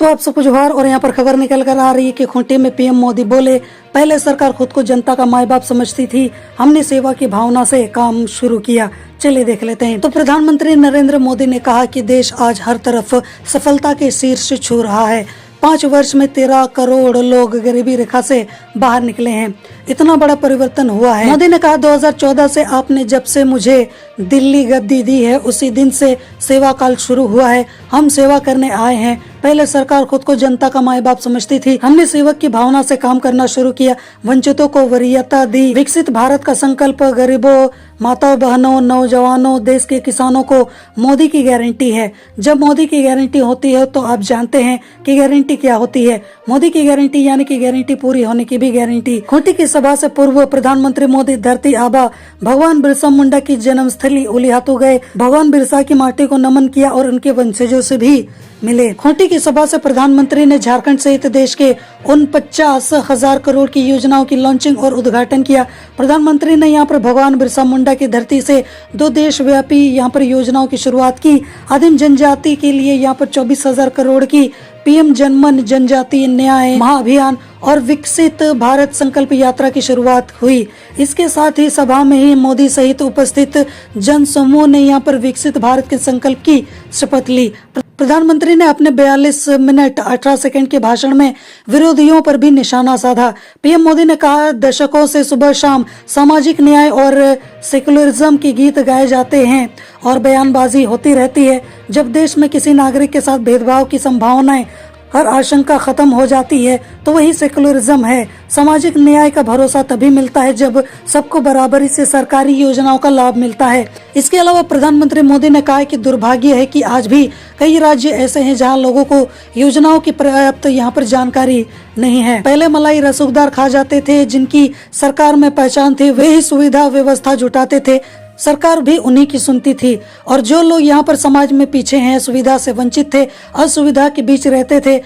तो आप सबको जोहार। और यहाँ पर खबर निकल कर आ रही है कि खूंटी में पीएम मोदी बोले, पहले सरकार खुद को जनता का माई बाप समझती थी, हमने सेवा की भावना से काम शुरू किया। चलिए देख लेते हैं। तो प्रधानमंत्री नरेंद्र मोदी ने कहा कि देश आज हर तरफ सफलता के शीर्ष छू रहा है। 5 वर्ष में 13 करोड़ लोग गरीबी रेखा से बाहर निकले हैं। इतना बड़ा परिवर्तन हुआ है। मोदी ने कहा 2014 से आपने जब से मुझे दिल्ली गद्दी दी है उसी दिन से सेवा काल शुरू हुआ है। हम सेवा करने आए हैं। पहले सरकार खुद को जनता का माई बाप समझती थी, हमने सेवक की भावना से काम करना शुरू किया, वंचितों को वरीयता दी। विकसित भारत का संकल्प गरीबों, माताओं बहनों, नौजवानों, देश के किसानों को मोदी की गारंटी है। जब मोदी की गारंटी होती है तो आप जानते हैं कि गारंटी क्या होती है। मोदी की गारंटी यानी कि गारंटी पूरी होने की भी गारंटी। खूंटी की सभा से पूर्व प्रधानमंत्री मोदी धरती आबा भगवान बिरसा मुंडा की जन्मस्थली उलिहातू गए। भगवान बिरसा की माटी को नमन किया और उनके वंशजों से भी मिले। खूंटी की सभा से प्रधानमंत्री ने झारखंड सहित देश के 49,000 करोड़ की योजनाओं की लॉन्चिंग और उद्घाटन किया। प्रधानमंत्री ने यहाँ पर भगवान बिरसा मुंडा की धरती से 2 देशव्यापी यहाँ पर योजनाओं की शुरुआत की। आदिम जनजाति के लिए यहाँ पर 24,000 करोड़ की पीएम जनमन जनजातीय न्याय महाअभियान और विकसित भारत संकल्प यात्रा की शुरुआत हुई। इसके साथ ही सभा में ही मोदी सहित उपस्थित जन समूह ने यहाँ पर विकसित भारत के संकल्प की शपथ ली। प्रधानमंत्री ने अपने 42 मिनट 18 सेकंड के भाषण में विरोधियों पर भी निशाना साधा। पीएम मोदी ने कहा, दशकों से सुबह शाम सामाजिक न्याय और सेकुलरिज्म के गीत गाए जाते हैं और बयानबाजी होती रहती है। जब देश में किसी नागरिक के साथ भेदभाव की संभावनाएं हर आशंका खत्म हो जाती है तो वही सेकुलरिज्म है। सामाजिक न्याय का भरोसा तभी मिलता है जब सबको बराबरी से सरकारी योजनाओं का लाभ मिलता है। इसके अलावा प्रधानमंत्री मोदी ने कहा कि दुर्भाग्य है कि आज भी कई राज्य ऐसे हैं जहां लोगों को योजनाओं की पर्याप्त यहाँ पर जानकारी नहीं है। पहले मलाई रसूखदार खा जाते थे, जिनकी सरकार में पहचान थी वे ही सुविधा व्यवस्था जुटाते थे, सरकार भी उन्हीं की सुनती थी। और जो लोग यहाँ पर समाज में पीछे हैं, सुविधा से वंचित थे, असुविधा के बीच रहते थे,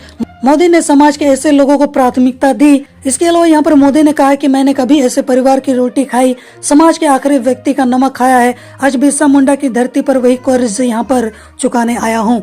मोदी ने समाज के ऐसे लोगों को प्राथमिकता दी। इसके अलावा यहाँ पर मोदी ने कहा कि मैंने कभी ऐसे परिवार की रोटी खाई, समाज के आखिरी व्यक्ति का नमक खाया है। आज बिरसा मुंडा की धरती पर वही कर्ज यहाँ पर चुकाने आया हूँ।